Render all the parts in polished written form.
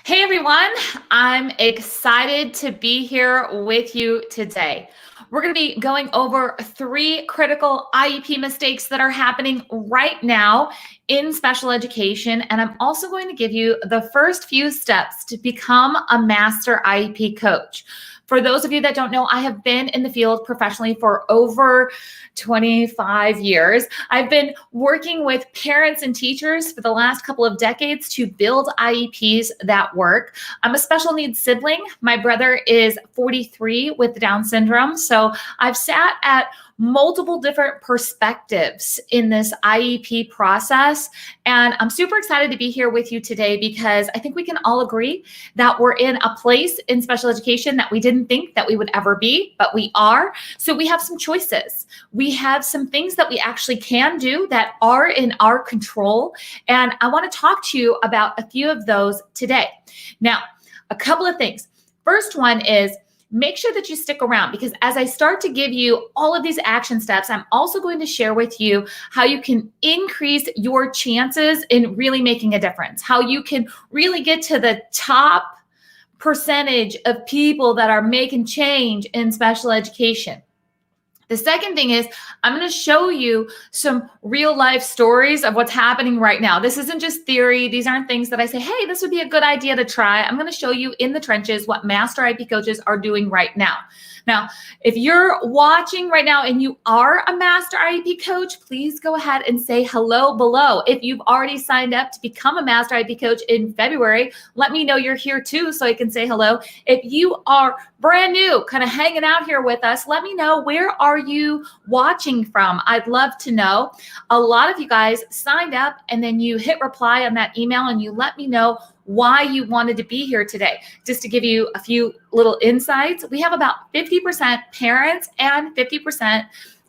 Hey everyone, I'm excited to be here with you today. We're going to be going over 3 critical IEP mistakes that are happening right now in special education, and I'm also going to give you the first few steps to become a Master IEP Coach. For those of you that don't know, I have been in the field professionally for over 25 years. I've been working with parents and teachers for the last couple of decades to build IEPs that work. I'm a special needs sibling. My brother is 43 with Down syndrome. So I've sat at multiple different perspectives in this IEP process. And I'm super excited to be here with you today because I think we can all agree that we're in a place in special education that we didn't think that we would ever be, but we are. So we have some choices. We have some things that we actually can do that are in our control. And I want to talk to you about a few of those today. Now, a couple of things. First one is, make sure that you stick around because as I start to give you all of these action steps, I'm also going to share with you how you can increase your chances in really making a difference, how you can really get to the top percentage of people that are making change in special education. The second thing is I'm going to show you some real life stories of what's happening right now. This isn't just theory. These aren't things that I say, hey, this would be a good idea to try. I'm going to show you in the trenches what Master IEP coaches are doing right now. Now, if you're watching right now and you are a Master IEP coach, please go ahead and say hello below. If you've already signed up to become a Master IEP coach in February, let me know you're here too so I can say hello. If you are brand new, kind of hanging out here with us, let me know, where are you watching from? I'd love to know. A lot of you guys signed up and then you hit reply on that email and you let me know why you wanted to be here today. Just to give you a few little insights, we have about 50% parents and 50%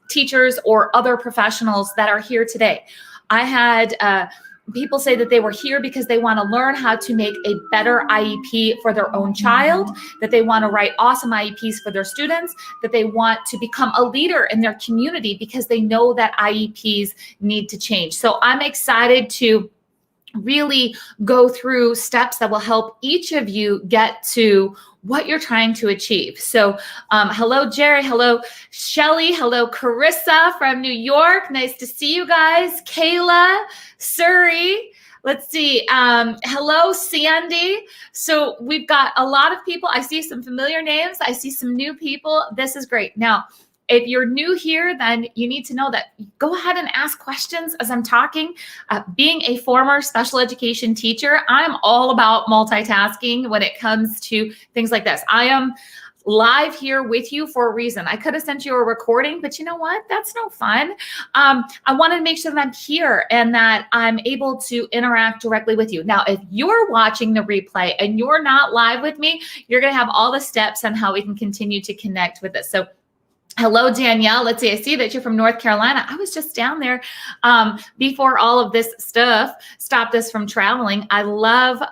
teachers or other professionals that are here today. I had people say that they were here because they want to learn how to make a better IEP for their own child, that they want to write awesome IEPs for their students, that they want to become a leader in their community because they know that IEPs need to change. So I'm excited to really go through steps that will help each of you get to what you're trying to achieve. So hello, Jerry. Hello, Shelly. Hello, Carissa from New York. Nice to see you guys. Kayla, Surrey. Let's see. Hello, Sandy. So we've got a lot of people. I see some familiar names. I see some new people. This is great. Now, if you're new here, then you need to know that go ahead and ask questions as I'm talking. Being a former special education teacher, I'm all about multitasking when it comes to things like this. I am live here with you for a reason. I could have sent you a recording, but you know what? That's no fun. I wanted to make sure that I'm here and that I'm able to interact directly with you. Now, if you're watching the replay and you're not live with me, you're going to have all the steps on how we can continue to connect with this. So hello, Danielle. Let's see. I see that you're from North Carolina. I was just down there before all of this stuff stopped us from traveling. I love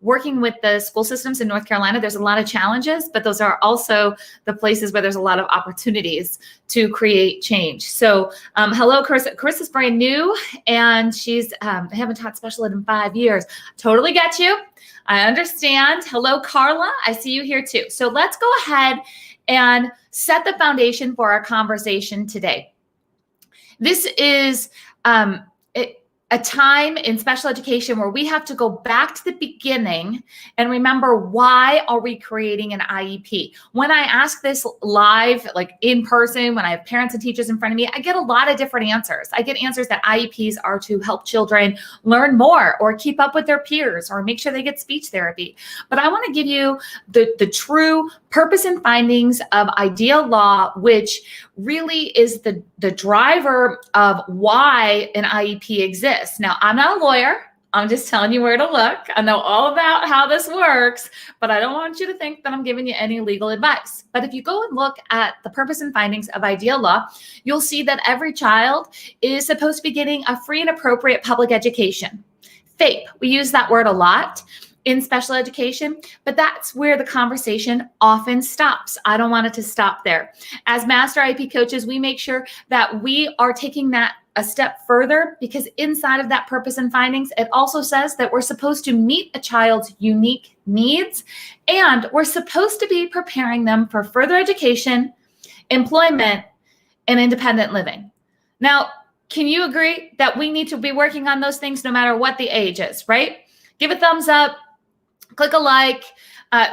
working with the school systems in North Carolina. There's a lot of challenges, but those are also the places where there's a lot of opportunities to create change. So hello, Carissa. Carissa's brand new, and she's I haven't taught special ed in 5 years. Totally get you. I understand. Hello, Carla. I see you here too. So let's go ahead and set the foundation for our conversation today. This is a time in special education where we have to go back to the beginning and remember, why are we creating an IEP? When I ask this live, like in person, when I have parents and teachers in front of me, I get a lot of different answers. I get answers that IEPs are to help children learn more or keep up with their peers or make sure they get speech therapy. But I want to give you the true purpose and findings of IDEA law, which really is the driver of why an IEP exists. Now, I'm not a lawyer. I'm just telling you where to look. I know all about how this works, but I don't want you to think that I'm giving you any legal advice. But if you go and look at the purpose and findings of IDEA law, you'll see that every child is supposed to be getting a free and appropriate public education. FAPE, we use that word a lot in special education, but that's where the conversation often stops. I don't want it to stop there. As Master IEP coaches, we make sure that we are taking that a step further, because inside of that purpose and findings, it also says that we're supposed to meet a child's unique needs, and we're supposed to be preparing them for further education, employment, and independent living. Now, can you agree that we need to be working on those things no matter what the age is, right? Give a thumbs up, click a like,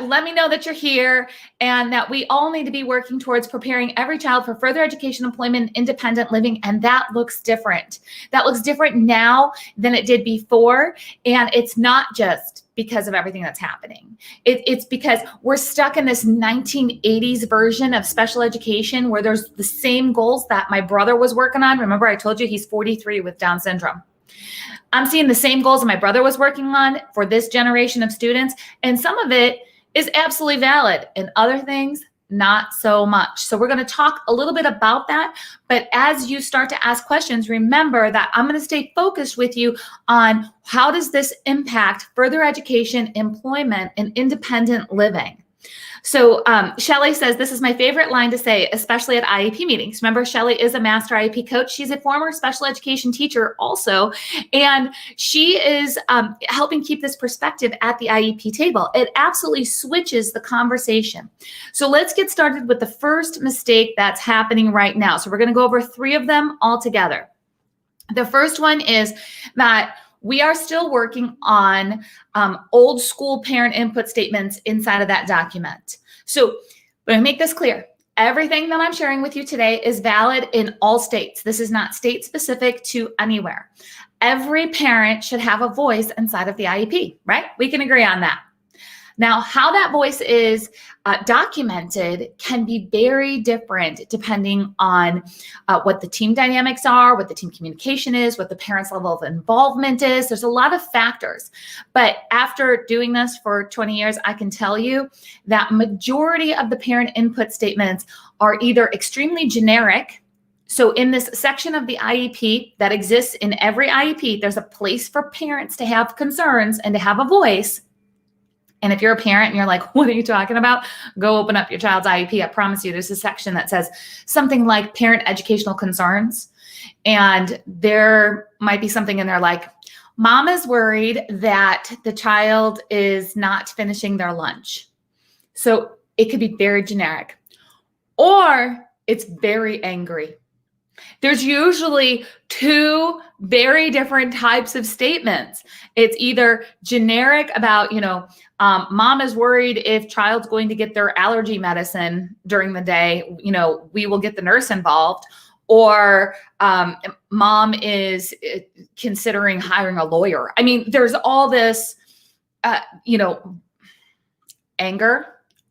let me know that you're here, and that we all need to be working towards preparing every child for further education, employment, independent living. And that looks different. That looks different now than it did before. And it's not just because of everything that's happening. It's because we're stuck in this 1980s version of special education where there's the same goals that my brother was working on. Remember, I told you he's 43 with Down syndrome. I'm seeing the same goals that my brother was working on for this generation of students. And some of it is absolutely valid, and other things, not so much. So we're going to talk a little bit about that. But as you start to ask questions, remember that I'm going to stay focused with you on how does this impact further education, employment, and independent living. So Shelly says, this is my favorite line to say, especially at IEP meetings. Remember, Shelly is a Master IEP Coach. She's a former special education teacher also, and she is helping keep this perspective at the IEP table. It absolutely switches the conversation. So let's get started with the first mistake that's happening right now. So we're going to go over 3 of them all together. The first one is that we are still working on old school parent input statements inside of that document. So let me make this clear. Everything that I'm sharing with you today is valid in all states. This is not state specific to anywhere. Every parent should have a voice inside of the IEP, right? We can agree on that. Now, how that voice is documented can be very different depending on what the team dynamics are, what the team communication is, what the parent's level of involvement is. There's a lot of factors. But after doing this for 20 years, I can tell you that majority of the parent input statements are either extremely generic. So in this section of the IEP that exists in every IEP, there's a place for parents to have concerns and to have a voice. And if you're a parent and you're like, what are you talking about? Go open up your child's IEP. I promise you there's a section that says something like parent educational concerns. And there might be something in there like, mom is worried that the child is not finishing their lunch. So it could be very generic. Or it's very angry. There's usually 2 very different types of statements. It's either generic about, mom is worried if child's going to get their allergy medicine during the day, we will get the nurse involved. Or mom is considering hiring a lawyer. I mean, there's all this, anger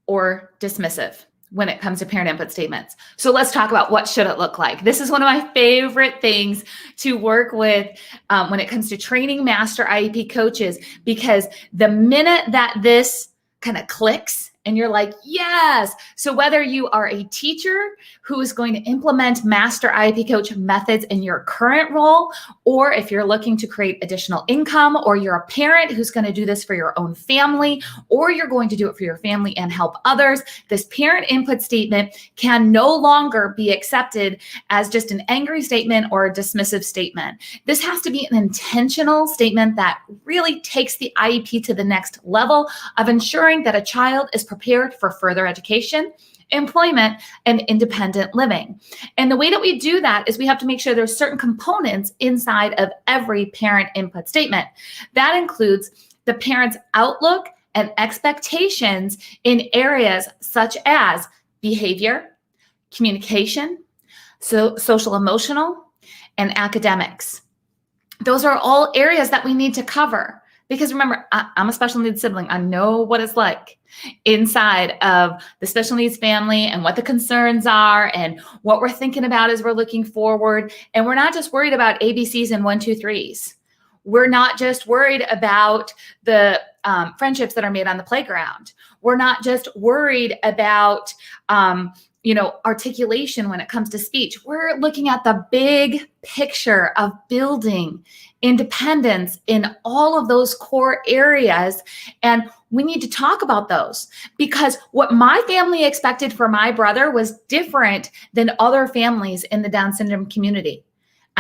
or dismissive when it comes to parent input statements. So let's talk about what should it look like. This is one of my favorite things to work with when it comes to training Master IEP coaches, because the minute that this kind of clicks and you're like, yes. So whether you are a teacher who is going to implement Master IEP Coach methods in your current role, or if you're looking to create additional income, or you're a parent who's going to do this for your own family, or you're going to do it for your family and help others, this parent input statement can no longer be accepted as just an angry statement or a dismissive statement. This has to be an intentional statement that really takes the IEP to the next level of ensuring that a child is prepared for further education, employment, and independent living. And the way that we do that is we have to make sure there's certain components inside of every parent input statement. That includes the parent's outlook and expectations in areas such as behavior, communication, social emotional, and academics. Those are all areas that we need to cover. Because remember, I'm a special needs sibling. I know what it's like inside of the special needs family and what the concerns are and what we're thinking about as we're looking forward. And we're not just worried about ABCs and 1, 2, 3s. We're not just worried about the friendships that are made on the playground. We're not just worried about articulation when it comes to speech. We're looking at the big picture of building independence in all of those core areas. And we need to talk about those, because what my family expected for my brother was different than other families in the Down syndrome community.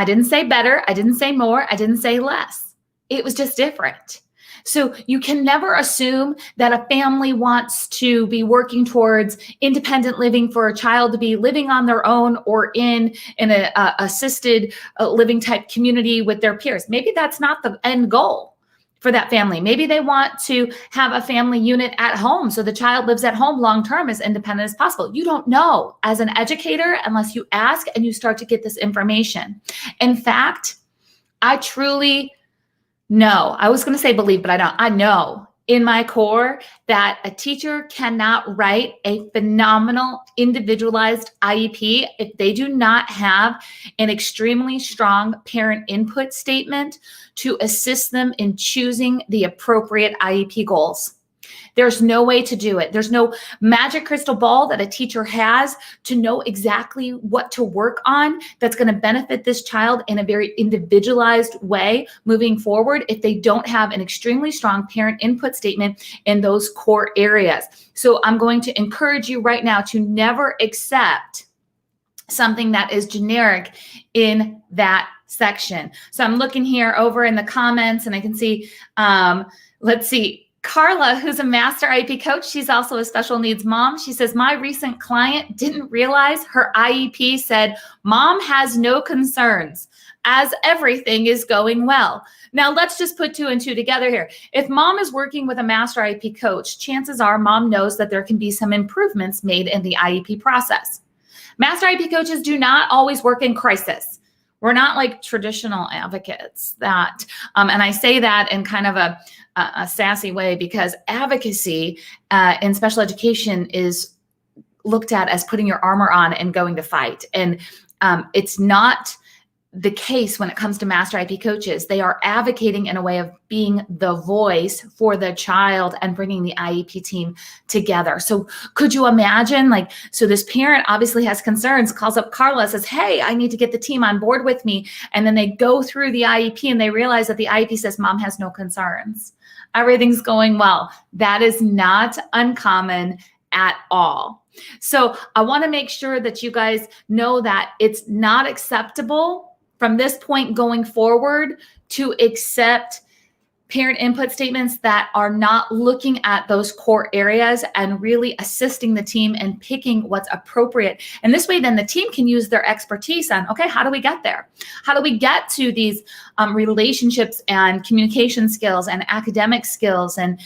I didn't say better. I didn't say more. I didn't say less. It was just different. So you can never assume that a family wants to be working towards independent living for a child to be living on their own or in an assisted living type community with their peers. Maybe that's not the end goal for that family. Maybe they want to have a family unit at home so the child lives at home long term as independent as possible. You don't know as an educator unless you ask and you start to get this information. In fact, I truly know, I was going to say believe, but I don't. I know in my core that a teacher cannot write a phenomenal individualized IEP if they do not have an extremely strong parent input statement to assist them in choosing the appropriate IEP goals. There's no way to do it. There's no magic crystal ball that a teacher has to know exactly what to work on that's going to benefit this child in a very individualized way moving forward if they don't have an extremely strong parent input statement in those core areas. So I'm going to encourage you right now to never accept something that is generic in that section. So I'm looking here over in the comments and I can see, let's see, Carla, who's a Master IEP coach, she's also a special needs mom. She says, my recent client didn't realize her IEP said, mom has no concerns as everything is going well. Now let's just put 2 and 2 together here. If mom is working with a Master IEP coach, chances are mom knows that there can be some improvements made in the IEP process. Master IEP coaches do not always work in crisis. We're not like traditional advocates that, and I say that in kind of a sassy way because advocacy in special education is looked at as putting your armor on and going to fight. And it's not the case when it comes to Master IEP coaches. They are advocating in a way of being the voice for the child and bringing the IEP team together. So could you imagine, like, so this parent obviously has concerns, calls up Carla, says, hey, I need to get the team on board with me. And then they go through the IEP and they realize that the IEP says mom has no concerns. Everything's going well. That is not uncommon at all. So I want to make sure that you guys know that it's not acceptable from this point going forward to accept parent input statements that are not looking at those core areas and really assisting the team and picking what's appropriate. And this way, then the team can use their expertise on, okay, how do we get there? How do we get to these relationships and communication skills and academic skills and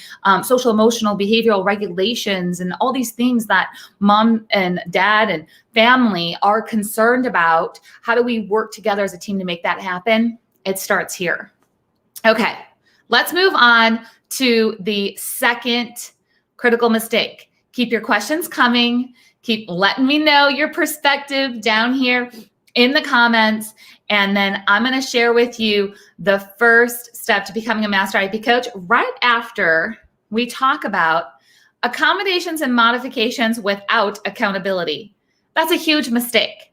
social, emotional, behavioral regulations and all these things that mom and dad and family are concerned about? How do we work together as a team to make that happen? It starts here. Okay. Let's move on to the second critical mistake. Keep your questions coming. Keep letting me know your perspective down here in the comments. And then I'm going to share with you the first step to becoming a Master IEP coach right after we talk about accommodations and modifications without accountability. That's a huge mistake.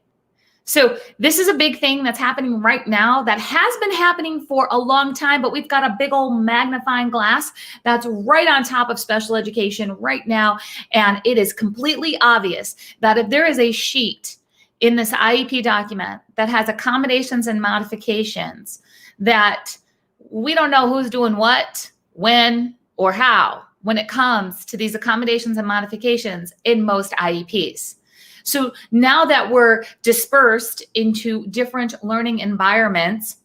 So this is a big thing that's happening right now that has been happening for a long time, but we've got a big old magnifying glass that's right on top of special education right now. And it is completely obvious that if there is a sheet in this IEP document that has accommodations and modifications, that we don't know who's doing what, when, or how when it comes to these accommodations and modifications in most IEPs. So now that we're dispersed into different learning environments,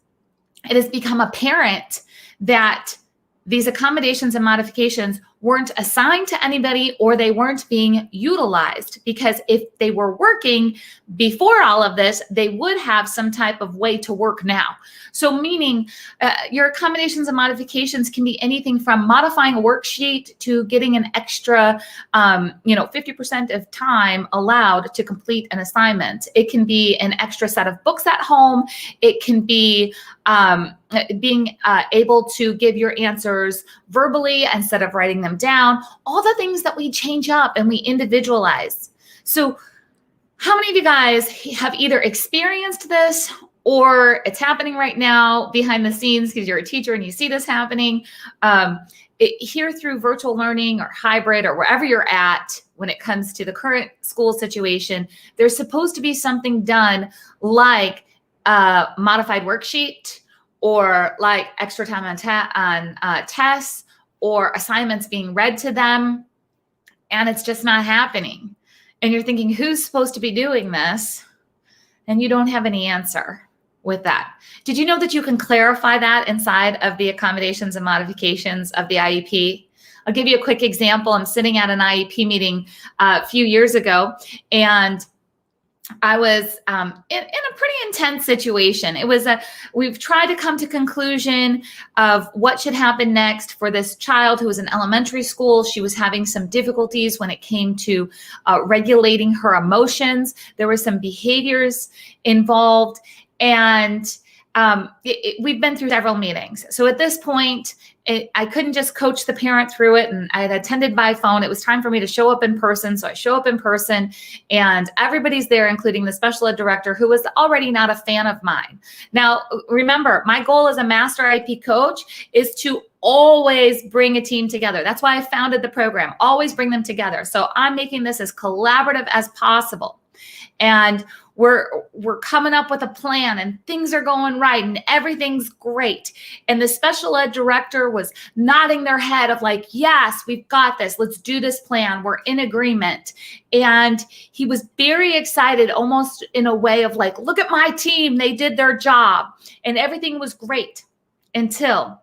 it has become apparent that these accommodations and modifications weren't assigned to anybody or they weren't being utilized, because if they were working before all of this, they would have some type of way to work now. So meaning your accommodations and modifications can be anything from modifying a worksheet to getting an extra 50% of time allowed to complete an assignment. It can be an extra set of books at home. It can be being able to give your answers verbally instead of writing them down, all the things that we change up and we individualize. So how many of you guys have either experienced this or it's happening right now behind the scenes because you're a teacher and you see this happening here through virtual learning or hybrid or wherever you're at when it comes to the current school situation? There's supposed to be something done like a modified worksheet or like extra time on tests or assignments being read to them, and it's just not happening. And you're thinking, who's supposed to be doing this? And you don't have any answer with that. Did you know that you can clarify that inside of the accommodations and modifications of the IEP? I'll give you a quick example. I'm sitting at an IEP meeting a few years ago, and I was in a pretty intense situation. We've tried to come to conclusion of what should happen next for this child who was in elementary school. She was having some difficulties when it came to regulating her emotions. There were some behaviors involved, and we've been through several meetings. So at this point, I couldn't just coach the parent through it, and I had attended by phone. It was time for me to show up in person. So I show up in person, and everybody's there, including the special ed director, who was already not a fan of mine. Now, remember, my goal as a Master IEP coach is to always bring a team together. That's why I founded the program, always bring them together. So I'm making this as collaborative as possible. And we're coming up with a plan, and things are going right, and everything's great. And the special ed director was nodding their head of like, yes, we've got this. Let's do this plan. We're in agreement. And he was very excited, almost in a way of like, look at my team. They did their job. And everything was great until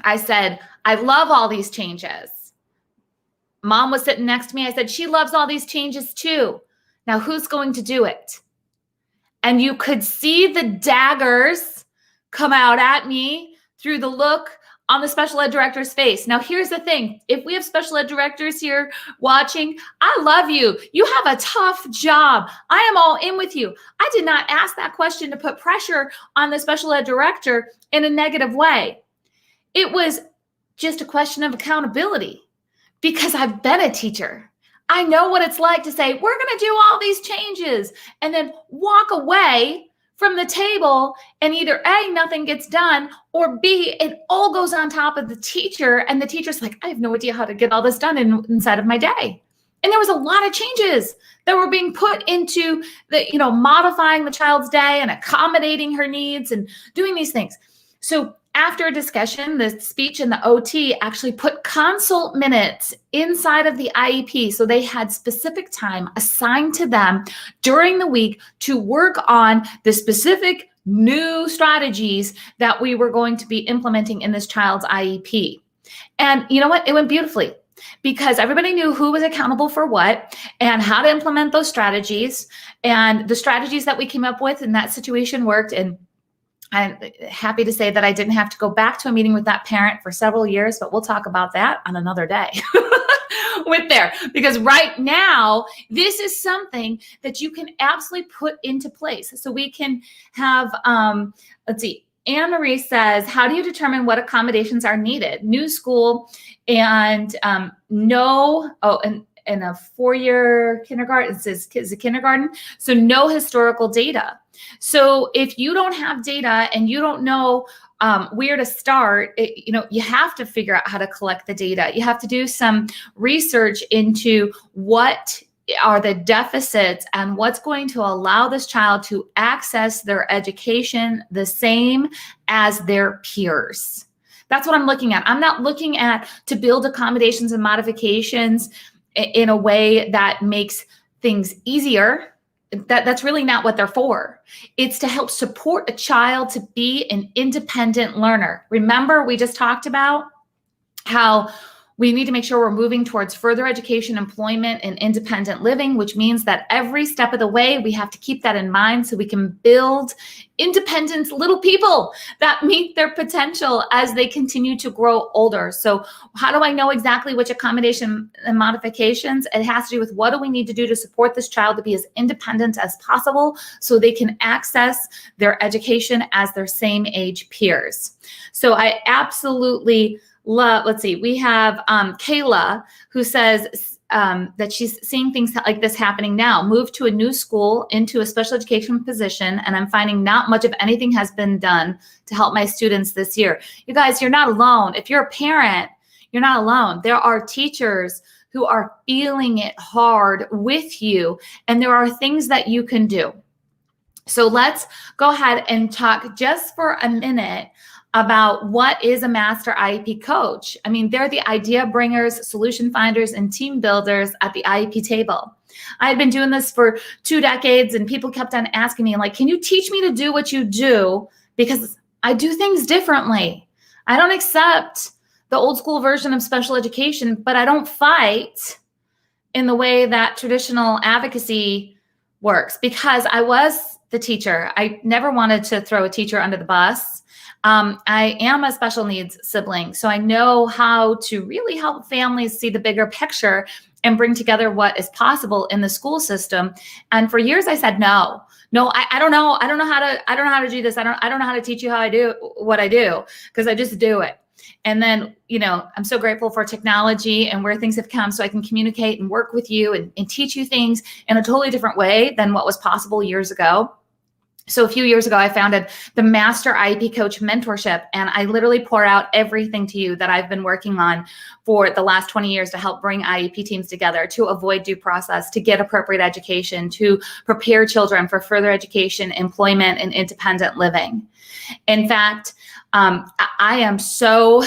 I said, I love all these changes. Mom was sitting next to me. I said, she loves all these changes too. Now, who's going to do it? And you could see the daggers come out at me through the look on the special ed director's face. Now, here's the thing. If we have special ed directors here watching, I love you. You have a tough job. I am all in with you. I did not ask that question to put pressure on the special ed director in a negative way. It was just a question of accountability, because I've been a teacher. I know what it's like to say, we're going to do all these changes, and then walk away from the table, and either A, nothing gets done, or B, it all goes on top of the teacher, and the teacher's like, I have no idea how to get all this done inside of my day. And there was a lot of changes that were being put into the, modifying the child's day and accommodating her needs and doing these things. So after a discussion, the speech and the OT actually put consult minutes inside of the IEP. So they had specific time assigned to them during the week to work on the specific new strategies that we were going to be implementing in this child's IEP. And you know what? It went beautifully, because everybody knew who was accountable for what and how to implement those strategies. And the strategies that we came up with in that situation worked. And I'm happy to say that I didn't have to go back to a meeting with that parent for several years, but we'll talk about that on another day because right now, this is something that you can absolutely put into place. So we can have, let's see, Anne Marie says, how do you determine what accommodations are needed? New school and and a 4-year kindergarten, it says kids a kindergarten. So no historical data. So if you don't have data and you don't know where to start, you have to figure out how to collect the data. You have to do some research into what are the deficits and what's going to allow this child to access their education the same as their peers. That's what I'm looking at. I'm not looking at to build accommodations and modifications in a way that makes things easier. That's really not what they're for. It's to help support a child to be an independent learner. Remember, we just talked about how we need to make sure we're moving towards further education, employment, and independent living, which means that every step of the way, we have to keep that in mind so we can build independent little people that meet their potential as they continue to grow older. So how do I know exactly which accommodation and modifications? It has to do with what do we need to do to support this child to be as independent as possible so they can access their education as their same age peers. So I absolutely love, let's see, we have Kayla who says that she's seeing things like this happening now. Moved to a new school into a special education position, and I'm finding not much of anything has been done to help my students this year. You guys, you're not alone. If you're a parent, you're not alone. There are teachers who are feeling it hard with you, and there are things that you can do. So let's go ahead and talk just for a minute about what is a Master IEP coach. I mean, they're the idea bringers, solution finders, and team builders at the IEP table. I had been doing this for 2 decades, and people kept on asking me, like, can you teach me to do what you do? Because I do things differently. I don't accept the old school version of special education, but I don't fight in the way that traditional advocacy works, because I was the teacher. I never wanted to throw a teacher under the bus. I am a special needs sibling, so I know how to really help families see the bigger picture and bring together what is possible in the school system. And for years I said, no, I don't know. I don't know how to do this. I don't know how to teach you how I do what I do, because I just do it. And then, I'm so grateful for technology and where things have come, so I can communicate and work with you and teach you things in a totally different way than what was possible years ago. So a few years ago, I founded the Master IEP Coach Mentorship, and I literally pour out everything to you that I've been working on for the last 20 years to help bring IEP teams together, to avoid due process, to get appropriate education, to prepare children for further education, employment, and independent living. In fact, I am so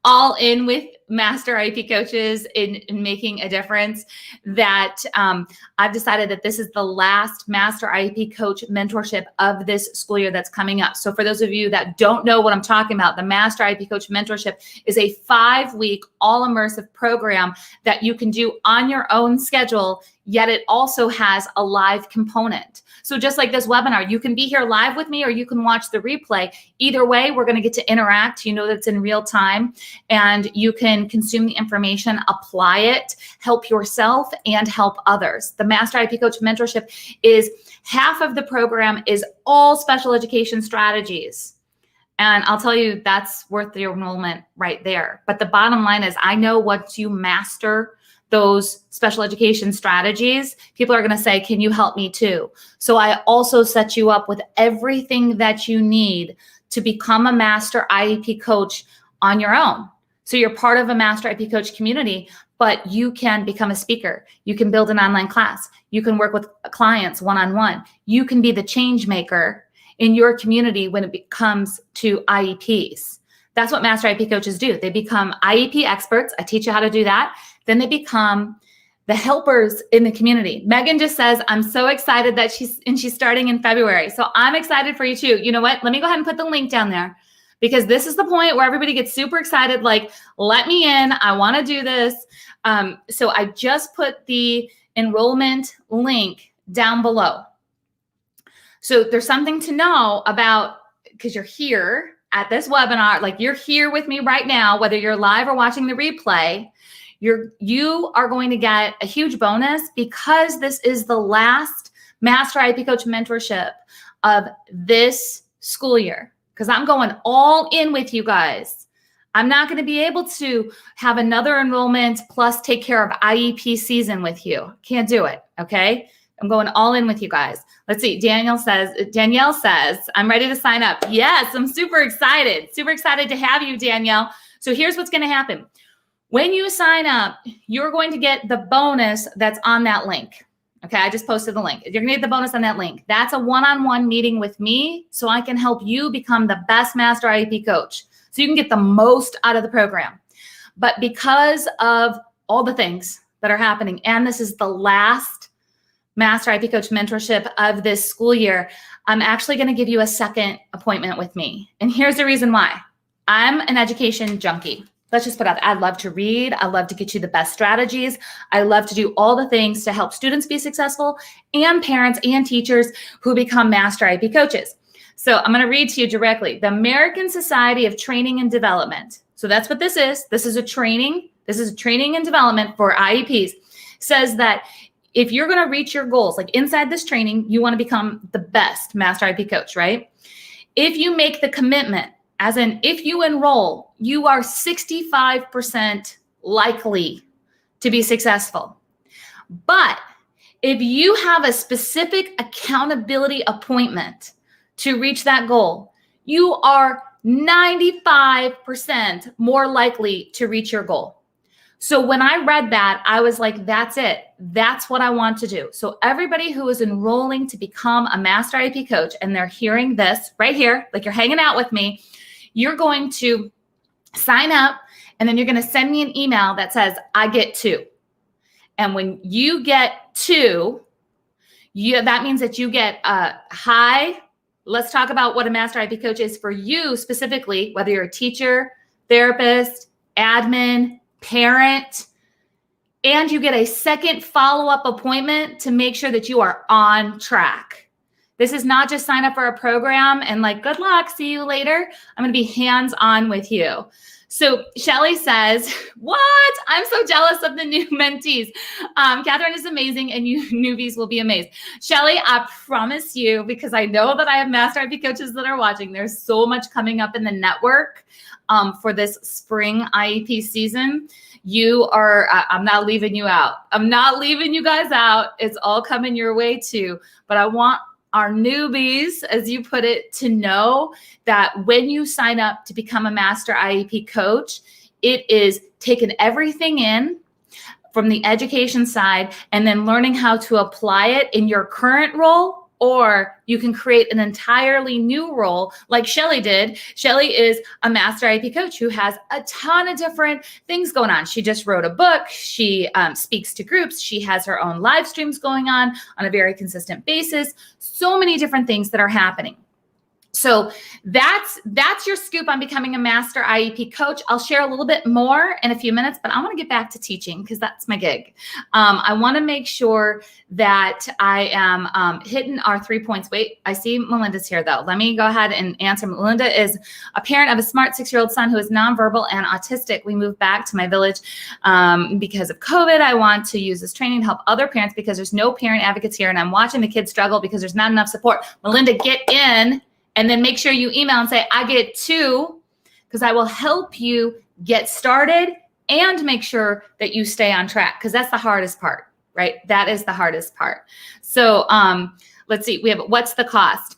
all in with Master IEP coaches in making a difference that I've decided that this is the last Master IEP Coach mentorship of this school year that's coming up. So for those of you that don't know what I'm talking about, the Master IEP Coach mentorship is a 5-week all immersive program that you can do on your own schedule, yet it also has a live component. So just like this webinar, you can be here live with me or you can watch the replay. Either way, we're going to get to interact. You know that it's in real time, and you can consume the information, apply it, help yourself, and help others. The Master IEP Coach mentorship is half of the program is all special education strategies. And I'll tell you, that's worth the enrollment right there. But the bottom line is, I know once you master those special education strategies, people are going to say, can you help me too? So I also set you up with everything that you need to become a Master IEP Coach on your own. So you're part of a Master IEP Coach community, but you can become a speaker. You can build an online class. You can work with clients one-on-one. You can be the change maker in your community when it comes to IEPs. That's what Master IEP Coaches do. They become IEP experts. I teach you how to do that. Then they become the helpers in the community. Megan just says, I'm so excited that she's starting in February. So I'm excited for you too. You know what? Let me go ahead and put the link down there, because this is the point where everybody gets super excited. Like, let me in. I want to do this. So I just put the enrollment link down below. So there's something to know about, because you're here at this webinar, like you're here with me right now, whether you're live or watching the replay. You are going to get a huge bonus, because this is the last Master IEP Coach mentorship of this school year, because I'm going all in with you guys. I'm not going to be able to have another enrollment plus take care of IEP season with you. Can't do it. Okay. I'm going all in with you guys. Let's see. Danielle says, I'm ready to sign up. Yes, I'm super excited to have you, Danielle. So here's what's going to happen. When you sign up, you're going to get the bonus that's on that link. Okay, I just posted the link. You're going to get the bonus on that link. That's a one-on-one meeting with me, so I can help you become the best Master IEP Coach, so you can get the most out of the program. But because of all the things that are happening, and this is the last Master IEP Coach mentorship of this school year, I'm actually going to give you a second appointment with me. And here's the reason why. I'm an education junkie. Let's just put out, I love to read. I love to get you the best strategies. I love to do all the things to help students be successful, and parents and teachers who become Master IEP Coaches. So I'm going to read to you directly. The American Society of Training and Development. So that's what this is. This is a training. This is training and development for IEPs. Says that if you're going to reach your goals, like inside this training, you want to become the best Master IEP Coach, right? If you make the commitment, as in, if you enroll, you are 65% likely to be successful. But if you have a specific accountability appointment to reach that goal, you are 95% more likely to reach your goal. So when I read that, I was like, that's it. That's what I want to do. So everybody who is enrolling to become a Master IEP coach and they're hearing this right here, like you're hanging out with me, you're going to sign up and then you're going to send me an email that says, I get 2. And when you get 2, that means that you get a high. Let's talk about what a Master IEP coach is for you specifically, whether you're a teacher, therapist, admin, parent, and you get a second follow-up appointment to make sure that you are on track. This is not just sign up for a program and like, good luck, see you later. I'm going to be hands-on with you. So Shelly says, what? I'm so jealous of the new mentees. Catherine is amazing and you newbies will be amazed. Shelly, I promise you, because I know that I have Master IEP coaches that are watching, there's so much coming up in the network for this spring IEP season. You are, I'm not leaving you out. I'm not leaving you guys out. It's all coming your way too. But I want our newbies, as you put it, to know that when you sign up to become a Master IEP coach, it is taking everything in from the education side and then learning how to apply it in your current role, or you can create an entirely new role like Shelly did. Shelly is a Master IEP coach who has a ton of different things going on. She just wrote a book. She speaks to groups. She has her own live streams going on a very consistent basis. So many different things that are happening. So that's your scoop on becoming a Master IEP coach. I'll share a little bit more in a few minutes, but I want to get back to teaching because that's my gig. I want to make sure that I am hitting our 3 points. Wait, I see Melinda's here though. Let me go ahead and answer. Melinda is a parent of a smart 6-year-old son who is nonverbal and autistic. We moved back to my village because of COVID. I want to use this training to help other parents because there's no parent advocates here and I'm watching the kids struggle because there's not enough support. Melinda, get in. And then make sure you email and say, I get 2, because I will help you get started and make sure that you stay on track, because that's the hardest part, right? That is the hardest part. So let's see, we have, what's the cost?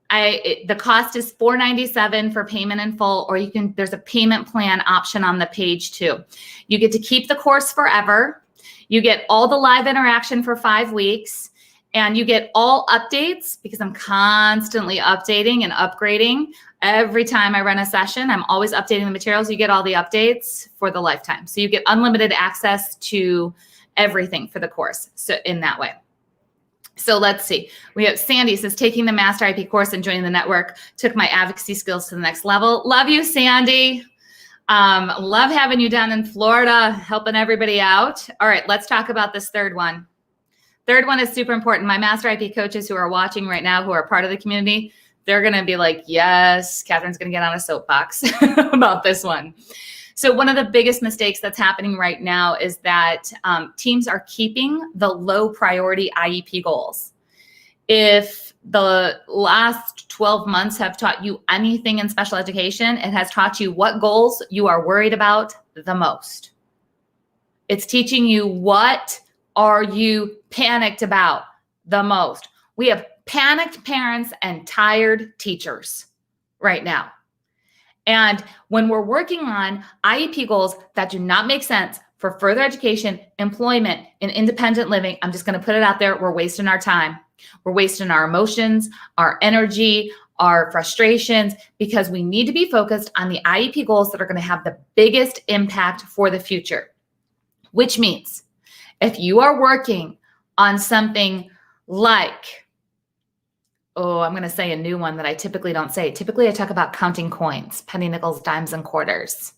The cost is $497 for payment in full, or there's a payment plan option on the page too. You get to keep the course forever. You get all the live interaction for 5 weeks. And you get all updates because I'm constantly updating and upgrading. Every time I run a session, I'm always updating the materials. You get all the updates for the lifetime. So you get unlimited access to everything for the course. So in that way. So let's see. We have Sandy says, taking the Master IEP course and joining the network took my advocacy skills to the next level. Love you, Sandy. Love having you down in Florida, helping everybody out. All right, let's talk about this third one. Third one is super important. My Master IEP coaches who are watching right now, who are part of the community, they're going to be like, yes, Catherine's going to get on a soapbox about this one. So one of the biggest mistakes that's happening right now is that teams are keeping the low priority IEP goals. If the last 12 months have taught you anything in special education, it has taught you what goals you are worried about the most. It's teaching you what are you panicked about the most. We have panicked parents and tired teachers right now. And when we're working on IEP goals that do not make sense for further education, employment, and independent living, I'm just going to put it out there, we're wasting our time. We're wasting our emotions, our energy, our frustrations, because we need to be focused on the IEP goals that are going to have the biggest impact for the future, which means if you are working on something like, oh, I'm going to say a new one that I typically don't say. Typically, I talk about counting coins, penny, nickels, dimes, and quarters.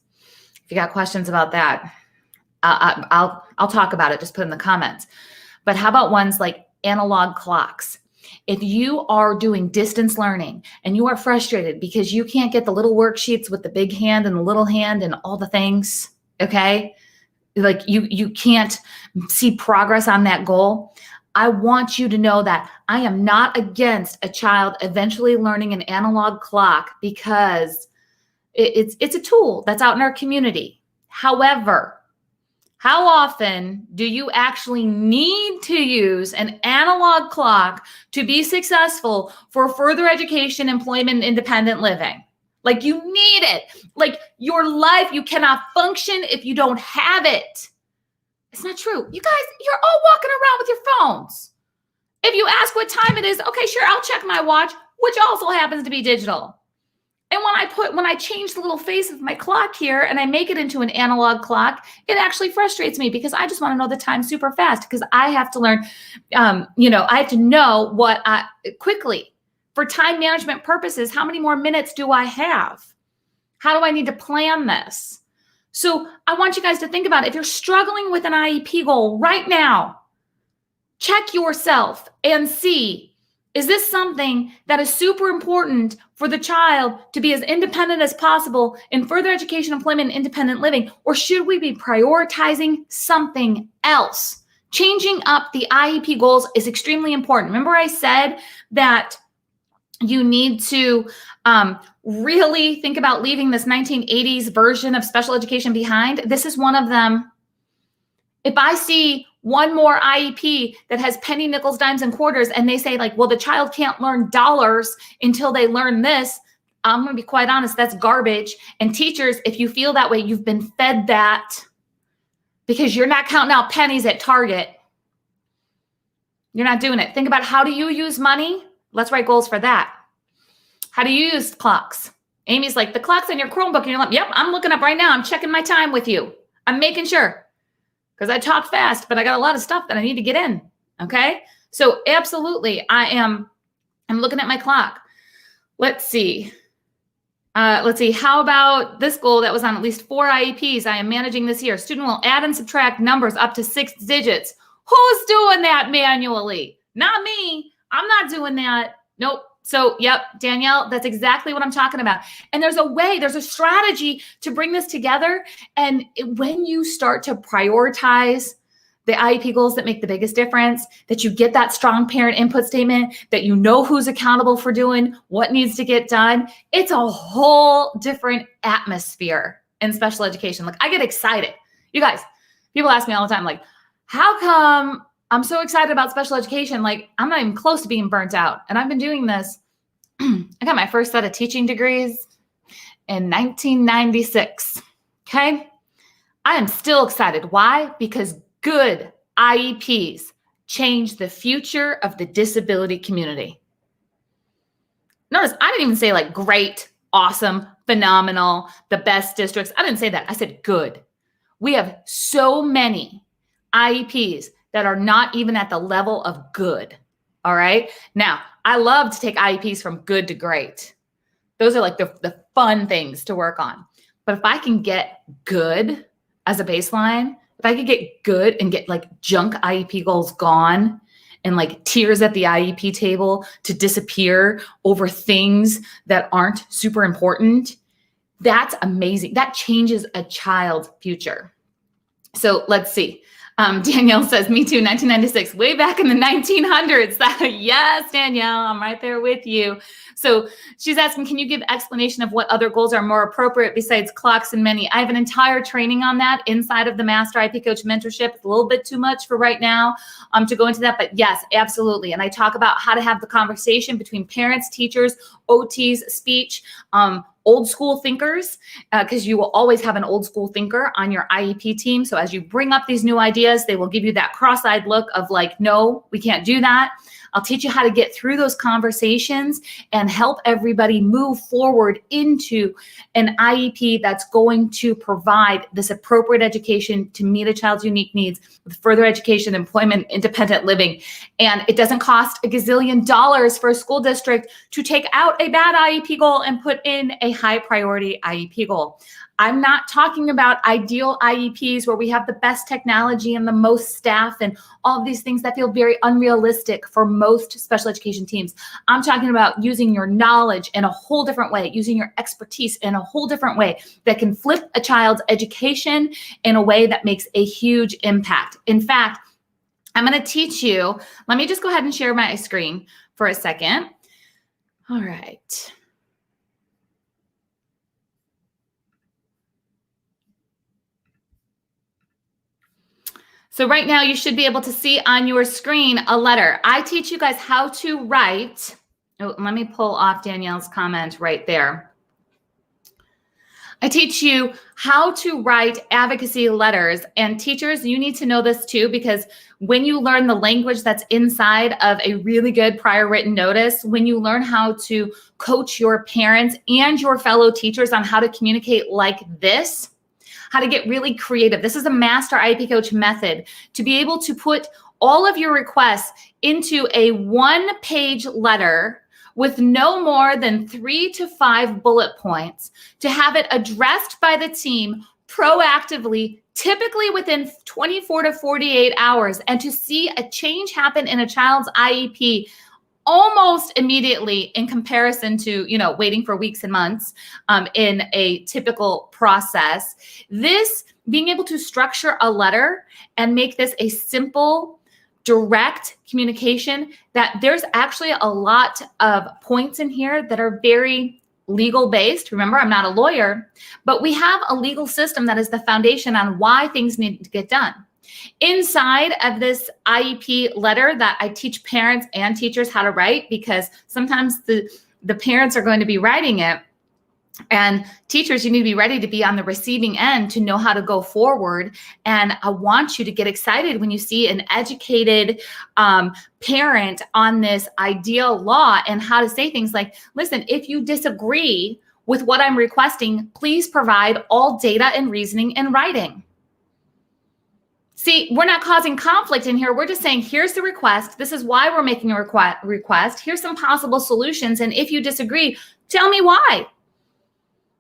If you got questions about that, I'll talk about it. Just put in the comments. But how about ones like analog clocks? If you are doing distance learning and you are frustrated because you can't get the little worksheets with the big hand and the little hand and all the things, okay? Like you can't see progress on that goal. I want you to know that I am not against a child eventually learning an analog clock because it's a tool that's out in our community. However, how often do you actually need to use an analog clock to be successful for further education, employment, and independent living? Like you need it. Like your life, you cannot function if you don't have it. It's not true. You guys, you're all walking around with your phones. If you ask what time it is, okay, sure, I'll check my watch, which also happens to be digital. And when I change the little face of my clock here and I make it into an analog clock, it actually frustrates me because I just want to know the time super fast because I have to learn, I have to know quickly for time management purposes, how many more minutes do I have? How do I need to plan this? So I want you guys to think about it. If you're struggling with an IEP goal right now, check yourself and see, is this something that is super important for the child to be as independent as possible in further education, employment, and independent living? Or should we be prioritizing something else? Changing up the IEP goals is extremely important. Remember I said that you need to really think about leaving this 1980s version of special education behind. This is one of them. If I see one more IEP that has penny, nickels, dimes, and quarters, and they say like, well, the child can't learn dollars until they learn this, I'm going to be quite honest, that's garbage. And teachers, if you feel that way, you've been fed that because you're not counting out pennies at Target. You're not doing it. Think about, how do you use money? Let's write goals for that. How do you use clocks? Amy's like, the clock's on your Chromebook. And you're like, yep, I'm looking up right now. I'm checking my time with you. I'm making sure. Because I talk fast, but I got a lot of stuff that I need to get in. Okay. So absolutely, I'm looking at my clock. Let's see. How about this goal that was on at least 4 IEPs I am managing this year? Student will add and subtract numbers up to 6 digits. Who's doing that manually? Not me. I'm not doing that. Nope. So, yep, Danielle, that's exactly what I'm talking about. And there's a strategy to bring this together. And when you start to prioritize the IEP goals that make the biggest difference, that you get that strong parent input statement, that you know who's accountable for doing what needs to get done, it's a whole different atmosphere in special education. Like, I get excited. You guys, people ask me all the time, like, how come I'm so excited about special education? Like, I'm not even close to being burnt out. And I've been doing this. I got my first set of teaching degrees in 1996. Okay. I am still excited. Why? Because good IEPs change the future of the disability community. Notice I didn't even say like great, awesome, phenomenal, the best districts. I didn't say that. I said good. We have so many IEPs that are not even at the level of good. All right. Now, I love to take IEPs from good to great. Those are like the fun things to work on. But if I can get good as a baseline, if I could get good and get like junk IEP goals gone and like tears at the IEP table to disappear over things that aren't super important, that's amazing. That changes a child's future. So let's see. Danielle says, me too, 1996, way back in the 1900s. Yes, Danielle, I'm right there with you. So she's asking, can you give explanation of what other goals are more appropriate besides clocks and many? I have an entire training on that inside of the Master IEP Coach mentorship. It's a little bit too much for right now to go into that, but yes, absolutely. And I talk about how to have the conversation between parents, teachers, OTs, speech, old school thinkers, because you will always have an old school thinker on your IEP team. So as you bring up these new ideas, they will give you that cross-eyed look of like, no, we can't do that. I'll teach you how to get through those conversations and help everybody move forward into an IEP that's going to provide this appropriate education to meet a child's unique needs with further education, employment, independent living. And it doesn't cost a gazillion dollars for a school district to take out a bad IEP goal and put in a high priority IEP goal. I'm not talking about ideal IEPs where we have the best technology and the most staff and all of these things that feel very unrealistic for most special education teams. I'm talking about using your knowledge in a whole different way, using your expertise in a whole different way that can flip a child's education in a way that makes a huge impact. In fact, I'm going to teach you. Let me just go ahead and share my screen for a second. All right. So right now you should be able to see on your screen a letter. I teach you guys how to write. Oh, let me pull off Danielle's comment right there. I teach you how to write advocacy letters. And teachers, you need to know this too, because when you learn the language that's inside of a really good prior written notice, when you learn how to coach your parents and your fellow teachers on how to communicate like this, how to get really creative. This is a Master IEP Coach method to be able to put all of your requests into a one-page letter with no more than 3 to 5 bullet points, to have it addressed by the team proactively, typically within 24 to 48 hours, and to see a change happen in a child's IEP almost immediately in comparison to, waiting for weeks and months in a typical process. This, being able to structure a letter and make this a simple, direct communication, that there's actually a lot of points in here that are very legal based. Remember, I'm not a lawyer, but we have a legal system that is the foundation on why things need to get done. Inside of this IEP letter that I teach parents and teachers how to write, because sometimes the parents are going to be writing it, and teachers, you need to be ready to be on the receiving end to know how to go forward. And I want you to get excited when you see an educated parent on this ideal law and how to say things like, listen, if you disagree with what I'm requesting, please provide all data and reasoning in writing. See, we're not causing conflict in here. We're just saying, here's the request. This is why we're making a request. Here's some possible solutions. And if you disagree, tell me why.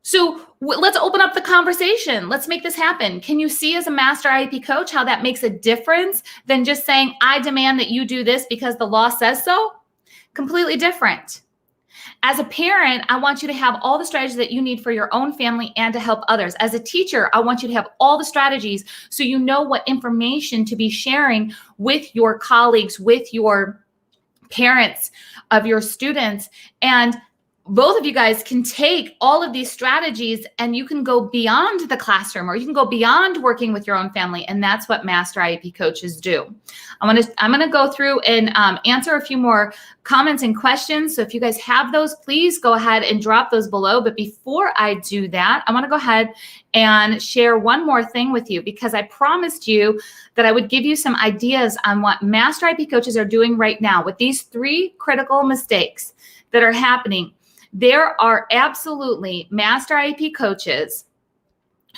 So let's open up the conversation. Let's make this happen. Can you see as a Master IEP coach how that makes a difference than just saying, I demand that you do this because the law says so? Completely different. As a parent, I want you to have all the strategies that you need for your own family and to help others. As a teacher, I want you to have all the strategies so you know what information to be sharing with your colleagues, with your parents of your students. And both of you guys can take all of these strategies and you can go beyond the classroom, or you can go beyond working with your own family. And that's what Master IEP coaches do. I'm going to go through and answer a few more comments and questions. So if you guys have those, please go ahead and drop those below. But before I do that, I want to go ahead and share one more thing with you, because I promised you that I would give you some ideas on what Master IEP coaches are doing right now with these 3 critical mistakes that are happening. There are absolutely Master IEP coaches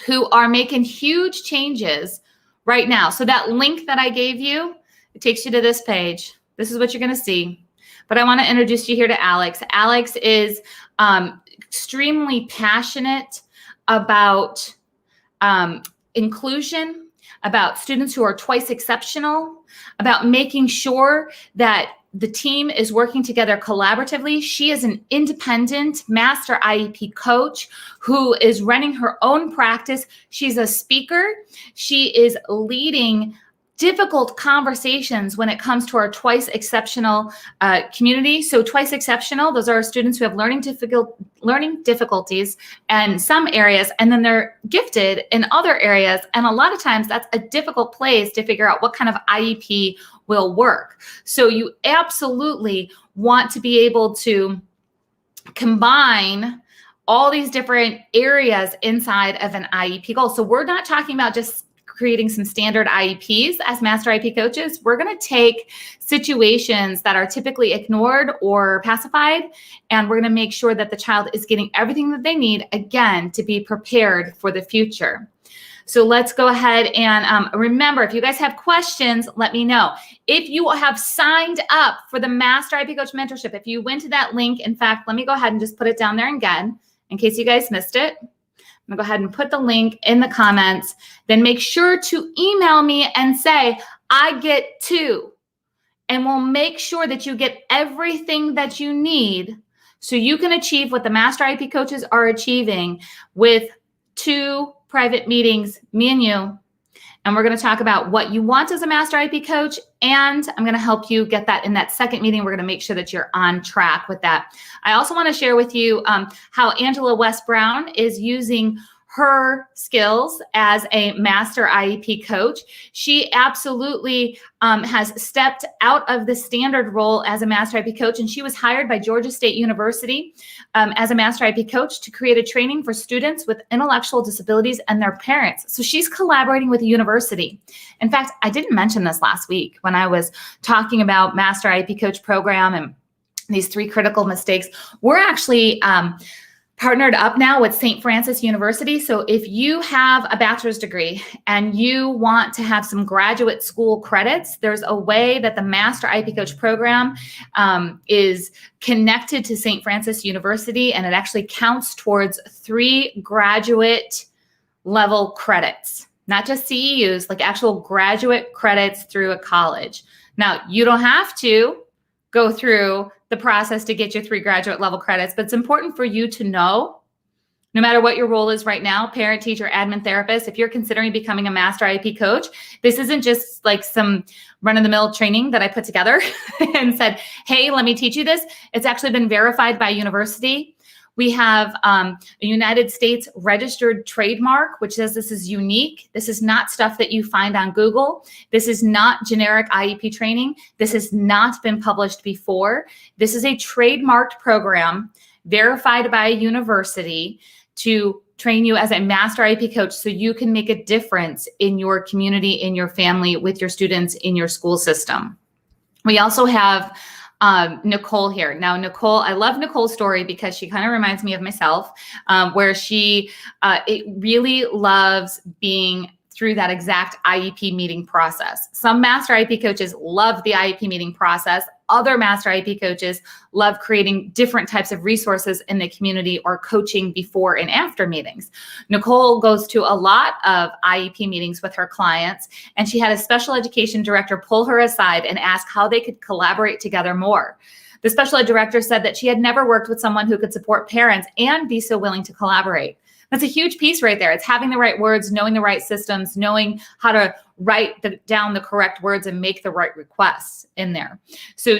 who are making huge changes right now. So that link that I gave you, it takes you to this page. This is what you're going to see. But I want to introduce you here to Alex. Alex is extremely passionate about inclusion, about students who are twice exceptional, about making sure that the team is working together collaboratively. She is an independent Master IEP coach who is running her own practice. She's a speaker. She is leading difficult conversations when it comes to our twice exceptional community. So twice exceptional, those are students who have learning difficulties in some areas, and then they're gifted in other areas. And a lot of times that's a difficult place to figure out what kind of IEP will work. So you absolutely want to be able to combine all these different areas inside of an IEP goal. So we're not talking about just creating some standard IEPs as Master IEP coaches. We're going to take situations that are typically ignored or pacified, and we're going to make sure that the child is getting everything that they need, again, to be prepared for the future. So let's go ahead and remember, if you guys have questions, let me know. If you have signed up for the Master IEP Coach Mentorship, if you went to that link, in fact, let me go ahead and just put it down there again in case you guys missed it. I'm going to go ahead and put the link in the comments. Then make sure to email me and say, I get 2. And we'll make sure that you get everything that you need so you can achieve what the Master IEP coaches are achieving with 2 private meetings, me and you. And we're going to talk about what you want as a Master IEP coach. And I'm going to help you get that in that second meeting. We're going to make sure that you're on track with that. I also want to share with you how Angela West Brown is using her skills as a Master IEP coach. She absolutely has stepped out of the standard role as a Master IEP coach, and she was hired by Georgia State University as a Master IEP coach to create a training for students with intellectual disabilities and their parents. So she's collaborating with the university. In fact, I didn't mention this last week when I was talking about Master IEP Coach program and these 3 critical mistakes. We're actually partnered up now with St. Francis University. So if you have a bachelor's degree and you want to have some graduate school credits, there's a way that the Master IEP Coach program is connected to St. Francis University, and it actually counts towards 3 graduate level credits, not just CEUs, like actual graduate credits through a college. Now, you don't have to go through the process to get your 3 graduate level credits, but it's important for you to know, no matter what your role is right now, parent, teacher, admin, therapist, if you're considering becoming a Master IEP coach, this isn't just like some run-of-the-mill training that I put together and said, hey, let me teach you this. It's actually been verified by a university. We have a United States registered trademark, which says this is unique. This is not stuff that you find on Google. This is not generic IEP training. This has not been published before. This is a trademarked program verified by a university to train you as a Master IEP coach so you can make a difference in your community, in your family, with your students, in your school system. We also have Nicole here. Now, Nicole, I love Nicole's story because she kind of reminds me of myself, where she really loves being through that exact IEP meeting process. Some Master IEP coaches love the IEP meeting process. Other Master IEP coaches love creating different types of resources in the community or coaching before and after meetings. Nicole goes to a lot of IEP meetings with her clients, and she had a special education director pull her aside and ask how they could collaborate together more. The special ed director said that she had never worked with someone who could support parents and be so willing to collaborate. That's a huge piece right there. It's having the right words, knowing the right systems, knowing how to write down the correct words and make the right requests in there. So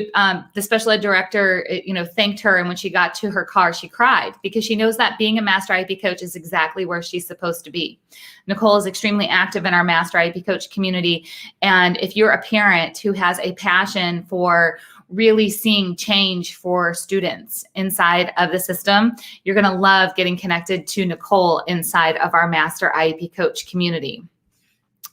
the special ed director, thanked her. And when she got to her car, she cried because she knows that being a Master IEP coach is exactly where she's supposed to be. Nicole is extremely active in our Master IEP coach community. And if you're a parent who has a passion for really seeing change for students inside of the system, you're going to love getting connected to Nicole inside of our Master IEP Coach community.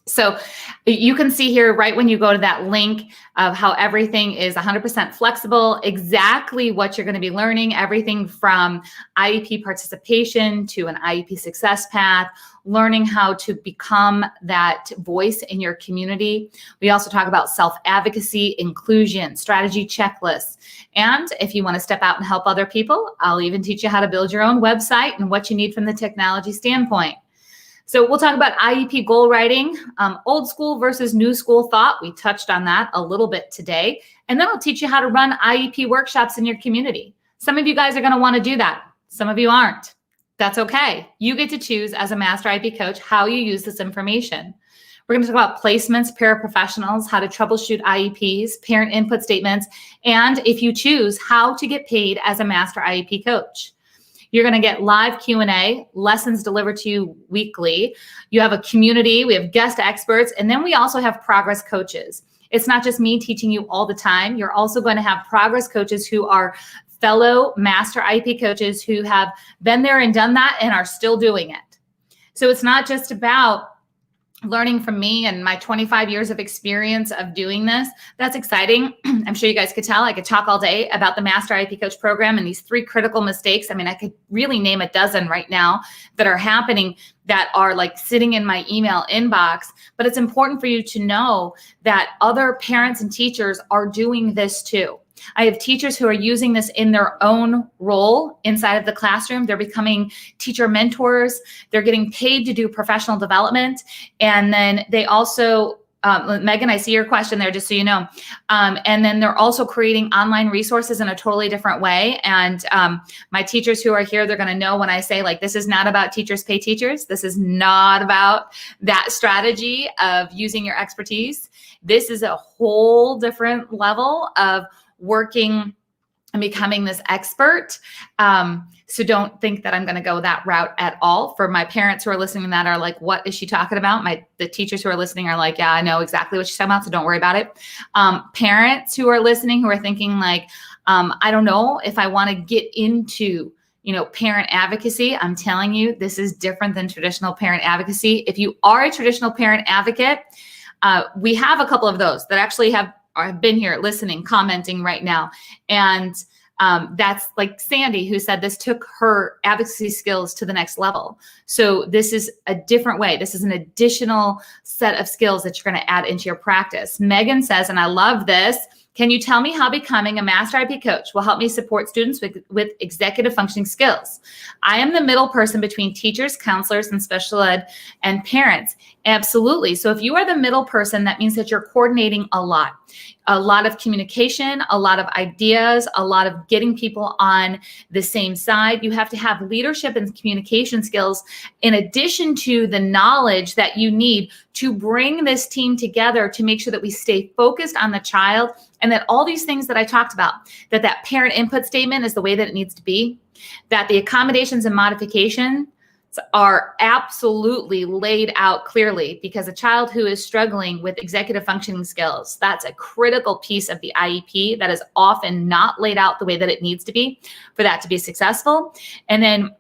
So you can see here right when you go to that link of how everything is 100% flexible, exactly what you're going to be learning, everything from IEP participation to an IEP success path, learning how to become that voice in your community. We also talk about self-advocacy, inclusion, strategy checklists. And if you want to step out and help other people, I'll even teach you how to build your own website and what you need from the technology standpoint. So we'll talk about IEP goal writing, old school versus new school thought. We touched on that a little bit today. And then I'll teach you how to run IEP workshops in your community. Some of you guys are going to want to do that. Some of you aren't. That's okay. You get to choose as a Master IEP coach how you use this information. We're going to talk about placements, paraprofessionals, how to troubleshoot IEPs, parent input statements, and if you choose, how to get paid as a Master IEP coach. You're going to get live Q&A, lessons delivered to you weekly. You have a community, we have guest experts, and then we also have progress coaches. It's not just me teaching you all the time. You're also going to have progress coaches who are fellow Master IEP coaches who have been there and done that and are still doing it. So it's not just about learning from me and my 25 years of experience of doing this. That's exciting. I'm sure you guys could tell. I could talk all day about the Master IEP Coach program and these 3 critical mistakes. I mean, I could really name a dozen right now that are happening that are like sitting in my email inbox. But it's important for you to know that other parents and teachers are doing this too. I have teachers who are using this in their own role inside of the classroom. They're becoming teacher mentors. They're getting paid to do professional development. And then they also, Megan, I see your question there, just so you know. And then they're also creating online resources in a totally different way. And my teachers who are here, they're going to know when I say, like, this is not about teachers pay teachers. This is not about that strategy of using your expertise. This is a whole different level of working and becoming this expert. So don't think that I'm going to go that route at all. For my parents who are listening to that are like, what is she talking about? The teachers who are listening are like, yeah, I know exactly what she's talking about, so don't worry about it. Parents who are listening who are thinking like, I don't know if I want to get into parent advocacy. I'm telling you, this is different than traditional parent advocacy. If you are a traditional parent advocate, we have a couple of those that actually have been here listening, commenting right now. And that's like Sandy, who said this took her advocacy skills to the next level. So this is a different way. This is an additional set of skills that you're going to add into your practice. Megan says, and I love this, can you tell me how becoming a Master IEP coach will help me support students with executive functioning skills? I am the middle person between teachers, counselors, and special ed and parents. Absolutely. So if you are the middle person, that means that you're coordinating a lot of communication, a lot of ideas, a lot of getting people on the same side. You have to have leadership and communication skills in addition to the knowledge that you need to bring this team together to make sure that we stay focused on the child, and that all these things that I talked about, that parent input statement is the way that it needs to be, that the accommodations and modifications are absolutely laid out clearly, because a child who is struggling with executive functioning skills, that's a critical piece of the IEP that is often not laid out the way that it needs to be for that to be successful. And then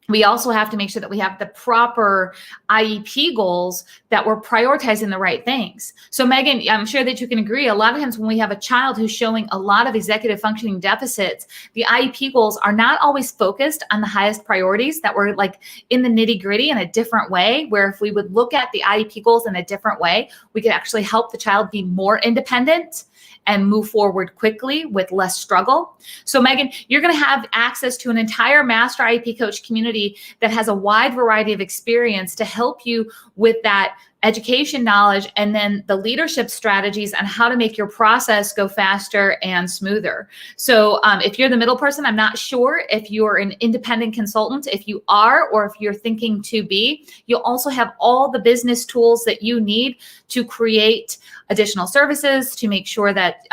we also have to make sure that we have the proper IEP goals, that we're prioritizing the right things. So Megan, I'm sure that you can agree, a lot of times when we have a child who's showing a lot of executive functioning deficits, the IEP goals are not always focused on the highest priorities, that we're like in the nitty gritty in a different way, where if we would look at the IEP goals in a different way, we could actually help the child be more independent and move forward quickly with less struggle. So Megan, you're going to have access to an entire Master IEP Coach community that has a wide variety of experience to help you with that education knowledge, and then the leadership strategies on how to make your process go faster and smoother. So if you're the middle person, I'm not sure if you're an independent consultant. If you are, or if you're thinking to be, you'll also have all the business tools that you need to create additional services, to make sure that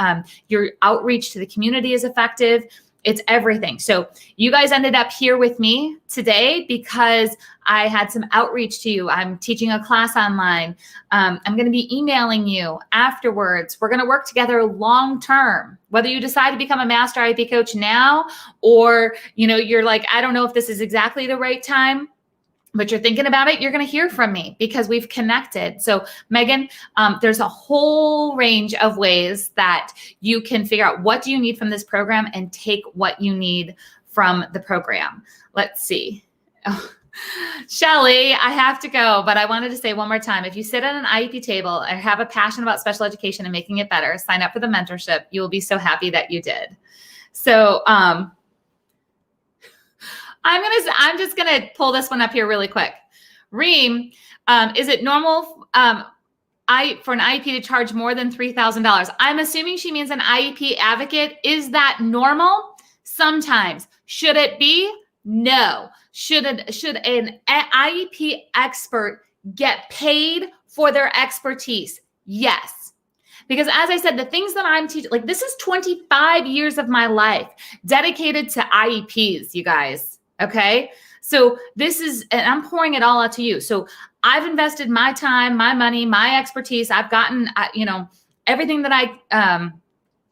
your outreach to the community is effective. It's everything. So you guys ended up here with me today because I had some outreach to you. I'm teaching a class online. I'm going to be emailing you afterwards. We're going to work together long term. Whether you decide to become a Master IEP coach now, or you're like, I don't know if this is exactly the right time, but you're thinking about it, you're going to hear from me because we've connected. So Megan, there's a whole range of ways that you can figure out what do you need from this program and take what you need from the program. Let's see. Oh, Shelly, I have to go, but I wanted to say one more time, if you sit at an IEP table and have a passion about special education and making it better, sign up for the mentorship. You will be so happy that you did. So, I'm just gonna pull this one up here really quick. Reem, is it normal for an IEP to charge more than $3,000? I'm assuming she means an IEP advocate. Is that normal? Sometimes. Should it be? No. Should an IEP expert get paid for their expertise? Yes. Because as I said, the things that I'm teaching, like this is 25 years of my life dedicated to IEPs, you guys. Okay. So this is, and I'm pouring it all out to you. So I've invested my time, my money, my expertise. I've gotten, everything that I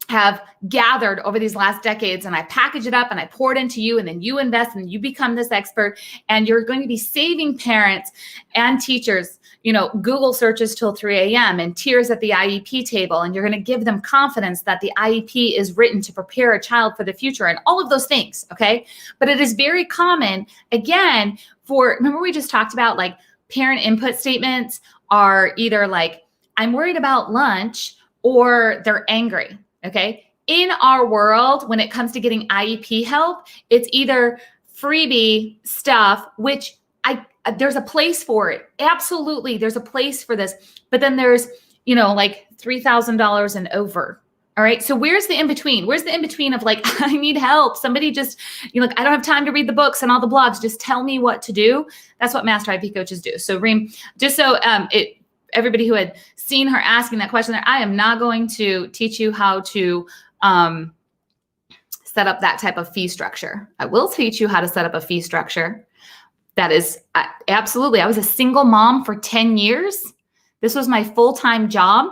have gathered over these last decades, and I package it up and I pour it into you, and then you invest and you become this expert, and you're going to be saving parents and teachers, Google searches till 3 a.m. and tears at the IEP table, and you're going to give them confidence that the IEP is written to prepare a child for the future and all of those things, okay? But it is very common, again, remember we just talked about like parent input statements are either like, I'm worried about lunch, or they're angry, okay? In our world, when it comes to getting IEP help, it's either freebie stuff, which there's a place for it. Absolutely, there's a place for this. But then there's, like $3,000 and over. All right. So where's the in-between? Where's the in-between of like, I need help. Somebody just, I don't have time to read the books and all the blogs. Just tell me what to do. That's what Master IEP coaches do. So Reem, just so everybody who had seen her asking that question there, I am not going to teach you how to set up that type of fee structure. I will teach you how to set up a fee structure. That is absolutely, I was a single mom for 10 years. This was my full-time job.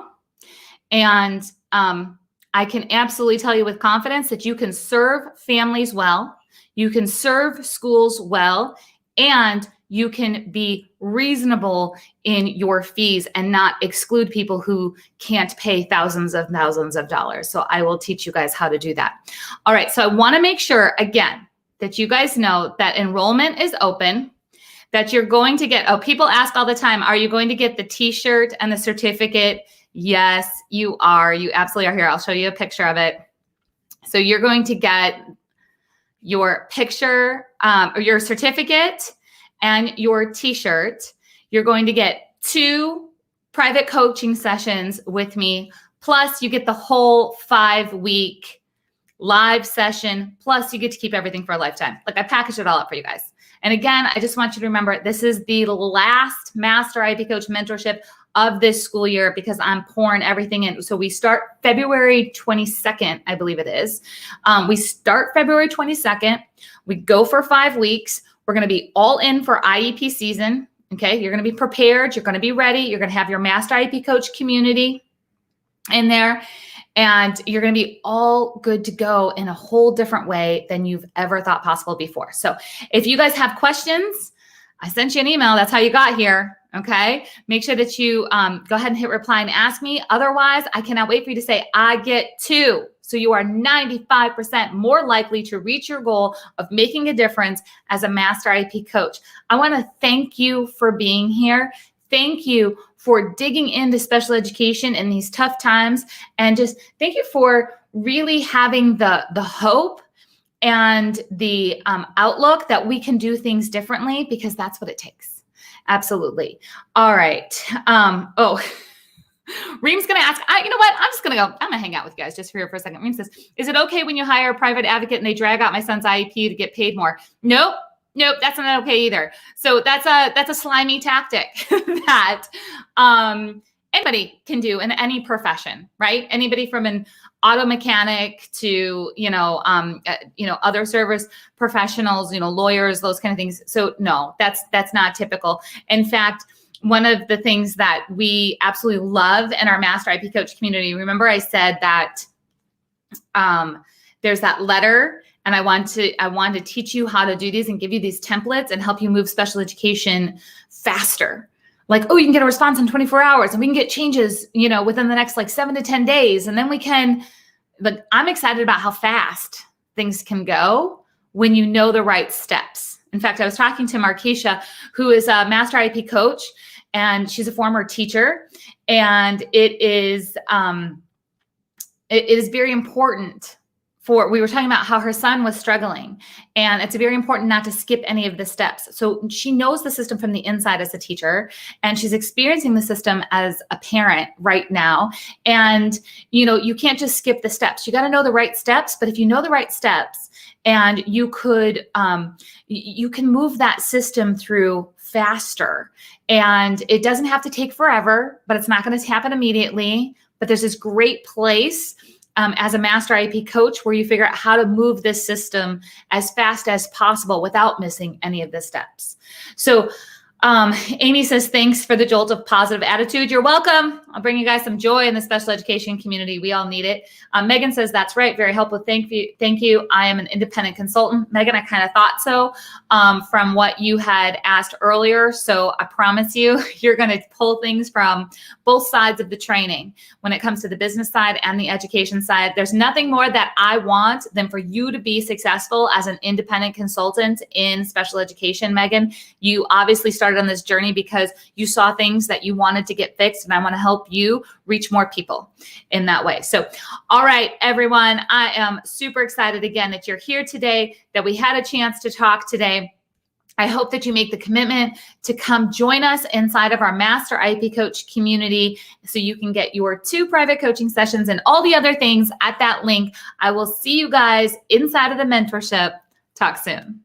And I can absolutely tell you with confidence that you can serve families well, you can serve schools well, and you can be reasonable in your fees and not exclude people who can't pay thousands of dollars. So I will teach you guys how to do that. All right, so I want to make sure, again, that you guys know that enrollment is open, that you're going to get, people ask all the time, are you going to get the t-shirt and the certificate? Yes, you are. You absolutely are. Here, I'll show you a picture of it. So you're going to get your picture, or your certificate and your t-shirt. You're going to get 2 private coaching sessions with me, plus you get the whole 5-week live session, plus you get to keep everything for a lifetime. Like, I packaged it all up for you guys. And again, I just want you to remember, this is the last Master IEP Coach mentorship of this school year because I'm pouring everything in. So we start February 22nd, I believe it is. We start February 22nd. We go for 5 weeks. We're going to be all in for IEP season. Okay. You're going to be prepared. You're going to be ready. You're going to have your Master IEP Coach community in there. And you're going to be all good to go in a whole different way than you've ever thought possible before. So if you guys have questions, I sent you an email. That's how you got here. Okay. Make sure that you go ahead and hit reply and ask me. Otherwise, I cannot wait for you to say, I get 2. So you are 95% more likely to reach your goal of making a difference as a Master IEP Coach. I want to thank you for being here. Thank you for digging into special education in these tough times. And just thank you for really having the hope and the outlook that we can do things differently, because that's what it takes. Absolutely. All right. Reem's going to ask, you know what? I'm just going to go. I'm going to hang out with you guys just here for a second. Reem says, is it okay when you hire a private advocate and they drag out my son's IEP to get paid more? Nope. That's not okay either. So that's a slimy tactic that anybody can do in any profession, right? Anybody from an auto mechanic to, other service professionals, lawyers, those kind of things. So no, that's not typical. In fact, one of the things that we absolutely love in our Master IEP Coach community, remember I said that there's that letter, and I want to teach you how to do these and give you these templates and help you move special education faster. Like, you can get a response in 24 hours and we can get changes, within the next 7 to 10 days. And then we can, I'm excited about how fast things can go when you know the right steps. In fact, I was talking to Markeisha, who is a Master IEP Coach, and she's a former teacher. And it is very important we were talking about how her son was struggling, and it's very important not to skip any of the steps. So she knows the system from the inside as a teacher, and she's experiencing the system as a parent right now. And, you can't just skip the steps. You got to know the right steps, but if you know the right steps, and you can move that system through faster, and it doesn't have to take forever, but it's not going to happen immediately. But there's this great place as a Master IEP Coach where you figure out how to move this system as fast as possible without missing any of the steps. So Amy says, thanks for the jolt of positive attitude. You're welcome. I'll bring you guys some joy in the special education community. We all need it. Megan says, that's right. Very helpful. Thank you. I am an independent consultant. Megan, I kind of thought so from what you had asked earlier. So I promise you, you're going to pull things from both sides of the training when it comes to the business side and the education side. There's nothing more that I want than for you to be successful as an independent consultant in special education, Megan. You obviously started on this journey because you saw things that you wanted to get fixed, and I want to help you reach more people in that way. So, all right, everyone, I am super excited again that you're here today, that we had a chance to talk today. I hope that you make the commitment to come join us inside of our Master IEP Coach community so you can get your 2 private coaching sessions and all the other things at that link. I will see you guys inside of the mentorship. Talk soon.